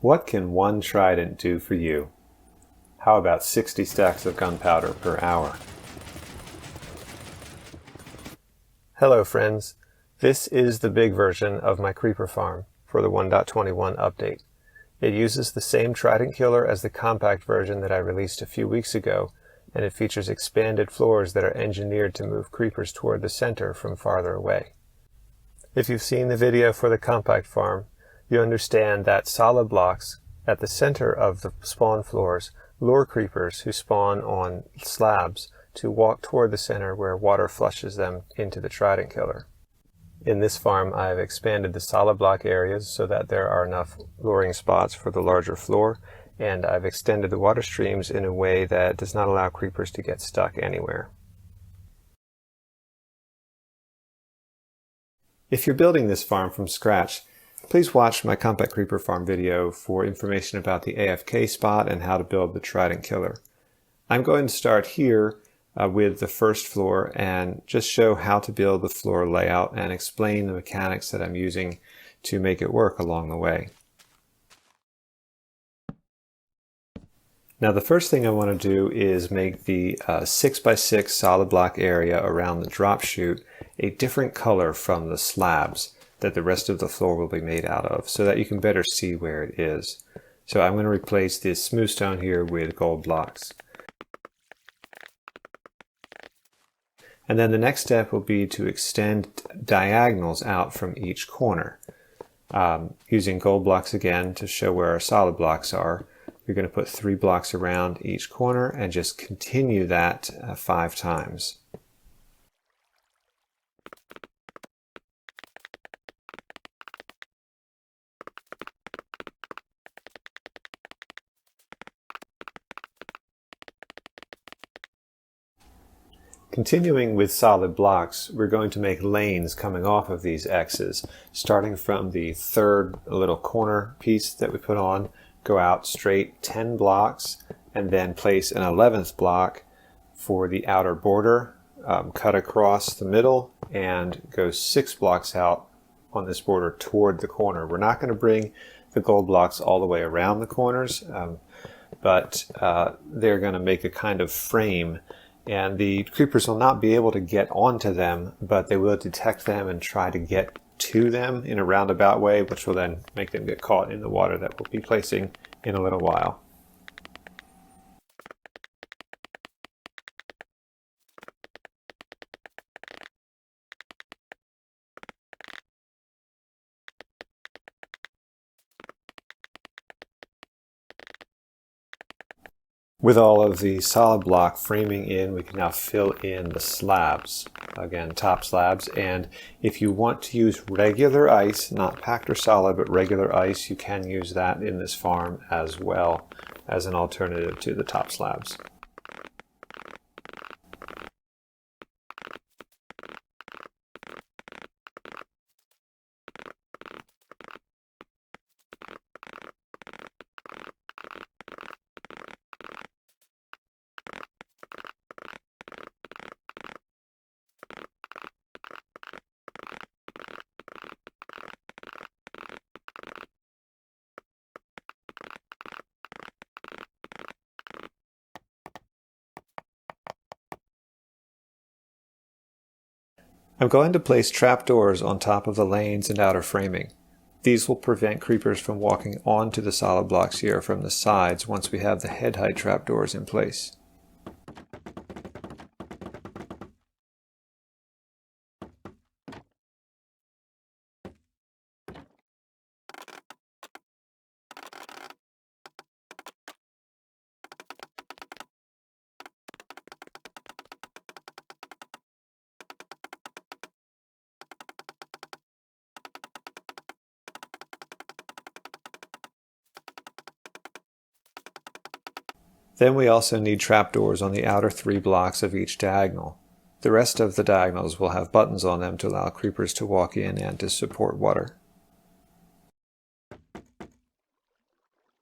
What can one trident do for you? How about 60 stacks of gunpowder per hour? Hello friends, this is the big version of my creeper farm for the 1.21 update. It uses the same trident killer as the compact version that I released a few weeks ago, and it features expanded floors that are engineered to move creepers toward the center from farther away. If you've seen the video for the compact farm, you understand that solid blocks at the center of the spawn floors lure creepers who spawn on slabs to walk toward the center where water flushes them into the trident killer. In this farm, I've expanded the solid block areas so that there are enough luring spots for the larger floor, and I've extended the water streams in a way that does not allow creepers to get stuck anywhere. If you're building this farm from scratch, please watch my compact creeper farm video for information about the AFK spot and how to build the trident killer. I'm going to start here with the first floor and just show how to build the floor layout and explain the mechanics that I'm using to make it work along the way. Now the first thing I want to do is make the 6x6 solid block area around the drop chute a different color from the slabs that the rest of the floor will be made out of, so that you can better see where it is. So I'm going to replace this smooth stone here with gold blocks. And then the next step will be to extend diagonals out from each corner. Using gold blocks again to show where our solid blocks are, you're going to put 3 blocks around each corner and just continue that 5 times. Continuing with solid blocks, we're going to make lanes coming off of these X's, starting from the third little corner piece that we put on, go out straight 10 blocks, and then place an 11th block for the outer border, cut across the middle, and go 6 blocks out on this border toward the corner. We're not going to bring the gold blocks all the way around the corners, but they're going to make a kind of frame, and the creepers will not be able to get onto them, but they will detect them and try to get to them in a roundabout way, which will then make them get caught in the water that we'll be placing in a little while. With all of the solid block framing in, we can now fill in the slabs. Again, top slabs. And if you want to use regular ice, not packed or solid, but regular ice, you can use that in this farm as well as an alternative to the top slabs. I'm going to place trapdoors on top of the lanes and outer framing. These will prevent creepers from walking onto the solid blocks here from the sides once we have the head height trapdoors in place. Then we also need trapdoors on the outer 3 blocks of each diagonal. The rest of the diagonals will have buttons on them to allow creepers to walk in and to support water.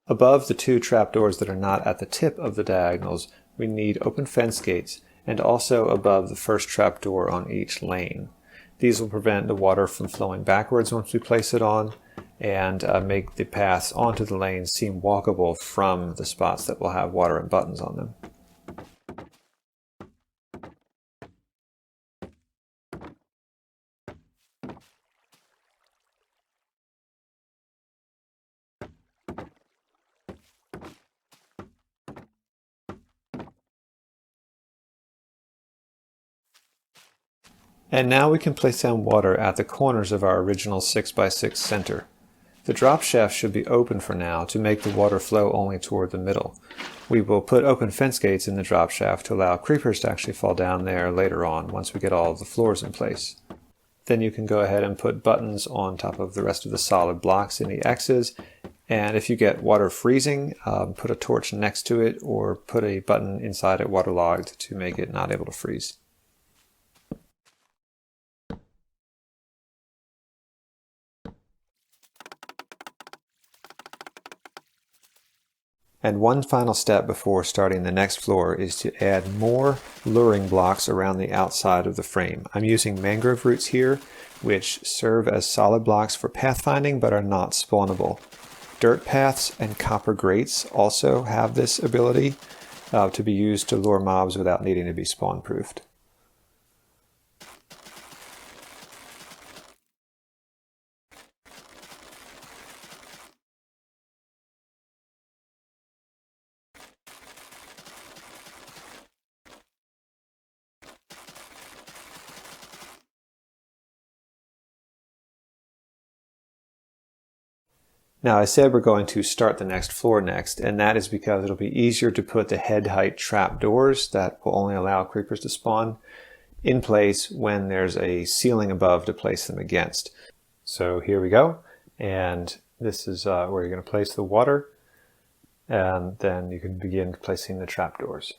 Above the 2 trapdoors that are not at the tip of the diagonals, we need open fence gates, and also above the first trapdoor on each lane. These will prevent the water from flowing backwards once we place it on, and make the paths onto the lanes seem walkable from the spots that will have water and buttons on them. And now we can place down water at the corners of our original 6x6 center. The drop shaft should be open for now to make the water flow only toward the middle. We will put open fence gates in the drop shaft to allow creepers to actually fall down there later on once we get all of the floors in place. Then you can go ahead and put buttons on top of the rest of the solid blocks in the X's. And if you get water freezing, put a torch next to it or put a button inside it waterlogged to make it not able to freeze. And one final step before starting the next floor is to add more luring blocks around the outside of the frame. I'm using mangrove roots here, which serve as solid blocks for pathfinding but are not spawnable. Dirt paths and copper grates also have this ability to be used to lure mobs without needing to be spawn proofed. Now I said we're going to start the next floor next, and that is because it'll be easier to put the head height trapdoors that will only allow creepers to spawn in place when there's a ceiling above to place them against. So here we go, and this is where you're going to place the water, and then you can begin placing the trapdoors.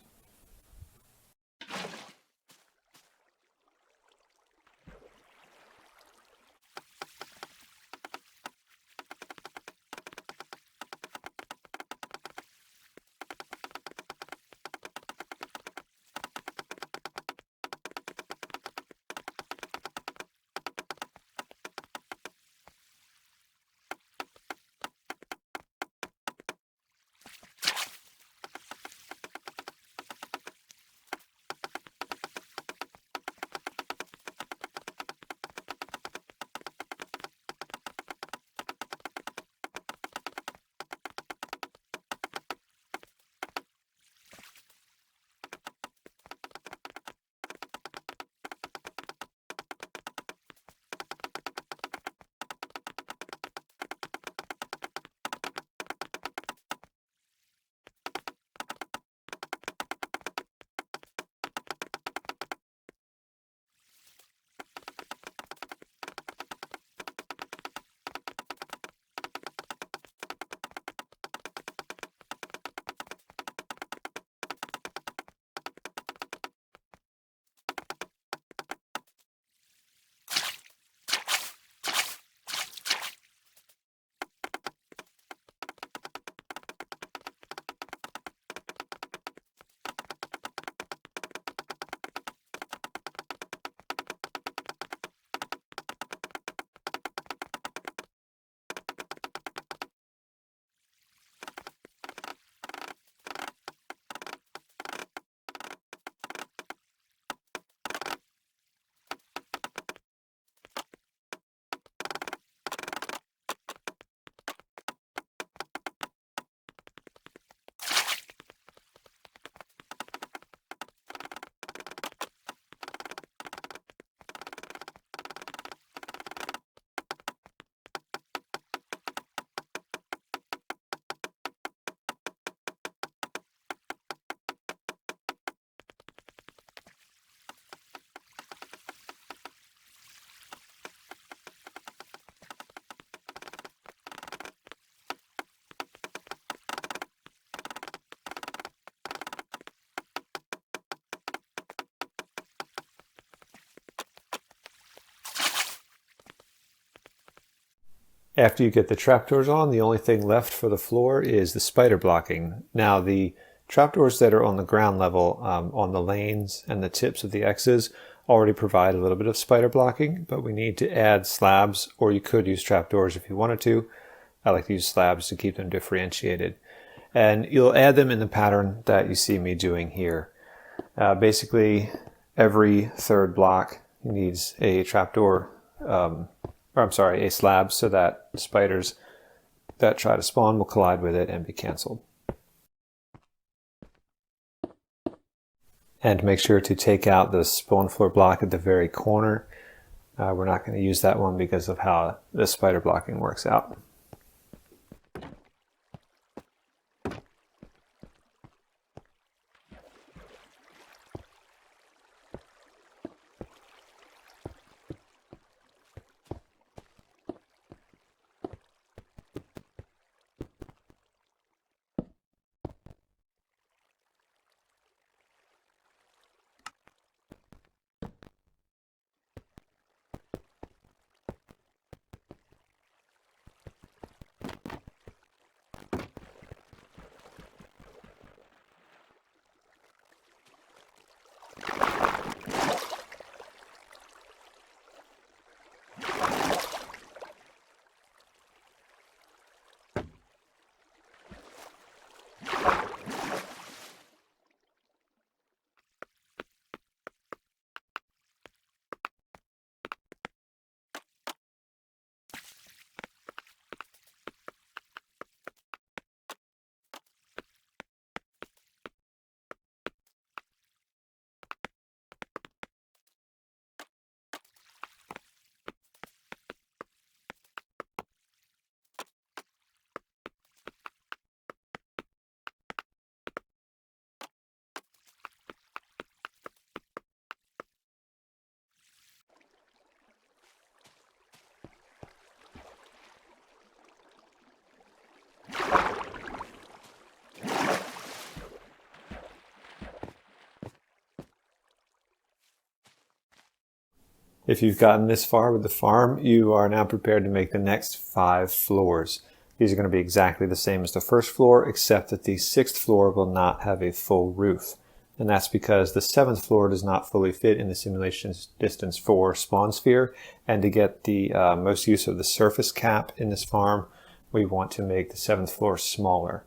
After you get the trapdoors on, the only thing left for the floor is the spider blocking. Now the trapdoors that are on the ground level, on the lanes and the tips of the X's, already provide a little bit of spider blocking, but we need to add slabs, or you could use trapdoors if you wanted to. I like to use slabs to keep them differentiated. And you'll add them in the pattern that you see me doing here. Basically, every third block needs a trapdoor, a slab, so that spiders that try to spawn will collide with it and be canceled. And make sure to take out the spawn floor block at the very corner. We're not going to use that one because of how the spider blocking works out. If you've gotten this far with the farm, you are now prepared to make the next 5 floors. These are going to be exactly the same as the first floor, except that the 6th floor will not have a full roof. And that's because the 7th floor does not fully fit in the simulation distance for spawn sphere. And to get the most use of the surface cap in this farm, we want to make the 7th floor smaller.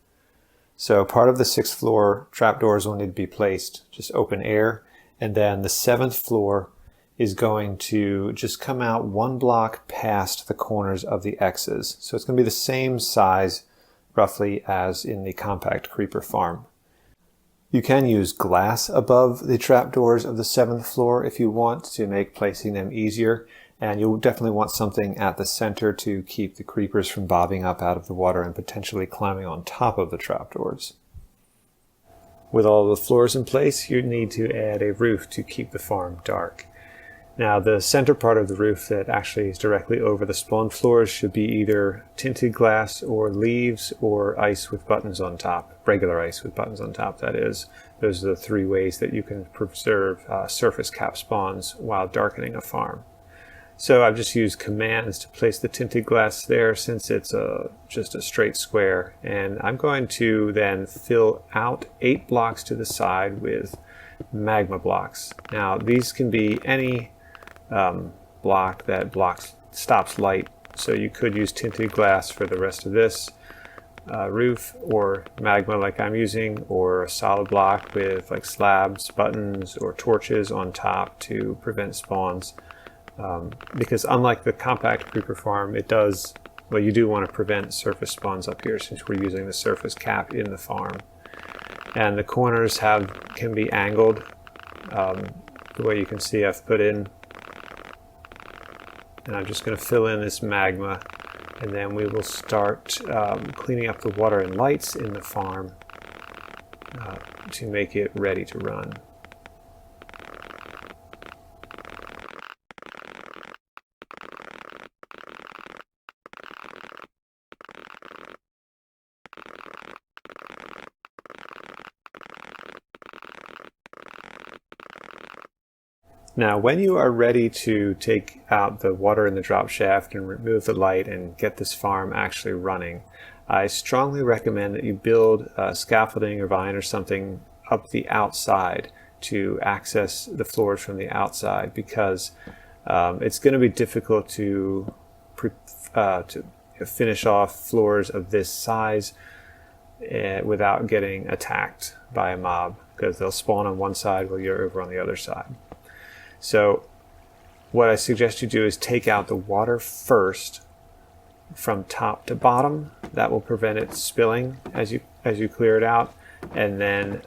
So part of the 6th floor trapdoors will need to be placed just open air, and then the 7th floor is going to just come out 1 block past the corners of the X's. So it's going to be the same size roughly as in the compact creeper farm. You can use glass above the trapdoors of the 7th floor if you want to make placing them easier, and you'll definitely want something at the center to keep the creepers from bobbing up out of the water and potentially climbing on top of the trapdoors. With all the floors in place, you need to add a roof to keep the farm dark. Now, the center part of the roof that actually is directly over the spawn floors should be either tinted glass or leaves or ice with buttons on top, regular ice with buttons on top, that is. Those are the 3 ways that you can preserve surface cap spawns while darkening a farm. So I've just used commands to place the tinted glass there since it's just a straight square. And I'm going to then fill out 8 blocks to the side with magma blocks. Now, these can be any block that stops light. So you could use tinted glass for the rest of this roof, or magma like I'm using, or a solid block with like slabs, buttons, or torches on top to prevent spawns. Because unlike the compact creeper farm, you do want to prevent surface spawns up here since we're using the surface cap in the farm. And the corners can be angled. The way you can see I've put in. And I'm just going to fill in this magma, and then we will start cleaning up the water and lights in the farm to make it ready to run. Now, when you are ready to take out the water in the drop shaft and remove the light and get this farm actually running, I strongly recommend that you build scaffolding or vine or something up the outside to access the floors from the outside, because it's going to be difficult to finish off floors of this size without getting attacked by a mob, because they'll spawn on one side while you're over on the other side. So what I suggest you do is take out the water first from top to bottom. That will prevent it spilling as you clear it out, and then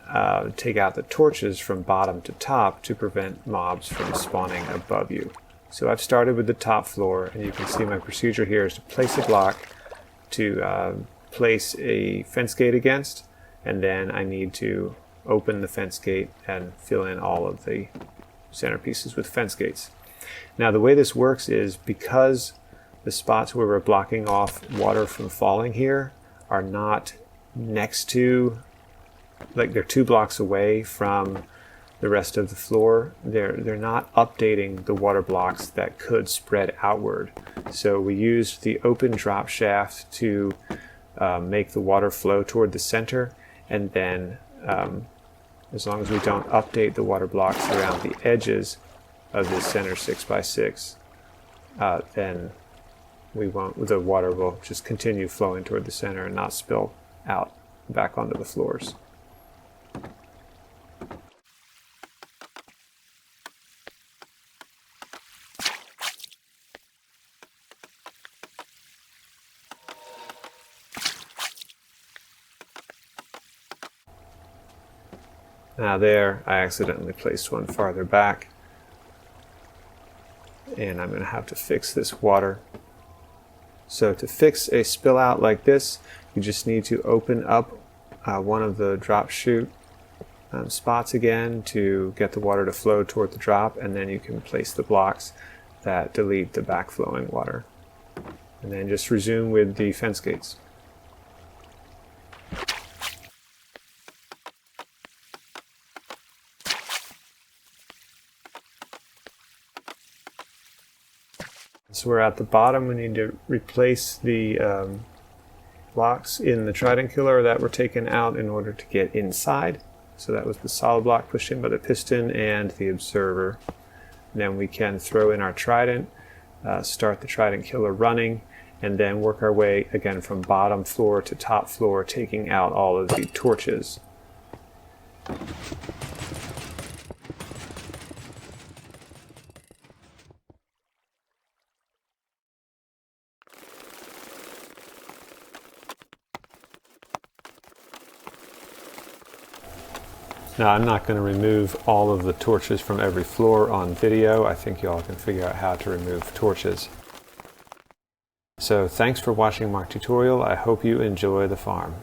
take out the torches from bottom to top to prevent mobs from spawning above you. So I've started with the top floor, and you can see my procedure here is to place a block to place a fence gate against, and then I need to open the fence gate and fill in all of the centerpieces with fence gates. Now the way this works is, because the spots where we're blocking off water from falling here are not next to, like, they're 2 blocks away from the rest of the floor, they're not updating the water blocks that could spread outward. So we used the open drop shaft to make the water flow toward the center, and then as long as we don't update the water blocks around the edges of this center 6x6, then the water will just continue flowing toward the center and not spill out back onto the floors. Now there, I accidentally placed one farther back, and I'm going to have to fix this water. So to fix a spill out like this, you just need to open up one of the drop chute spots again to get the water to flow toward the drop, and then you can place the blocks that delete the backflowing water. And then just resume with the fence gates. So we're at the bottom. We need to replace the blocks in the trident killer that were taken out in order to get inside. So that was the solid block pushed in by the piston and the observer. And then we can throw in our trident, start the trident killer running, and then work our way again from bottom floor to top floor, taking out all of the torches. Now, I'm not going to remove all of the torches from every floor on video. I think y'all can figure out how to remove torches. So thanks for watching my tutorial. I hope you enjoy the farm.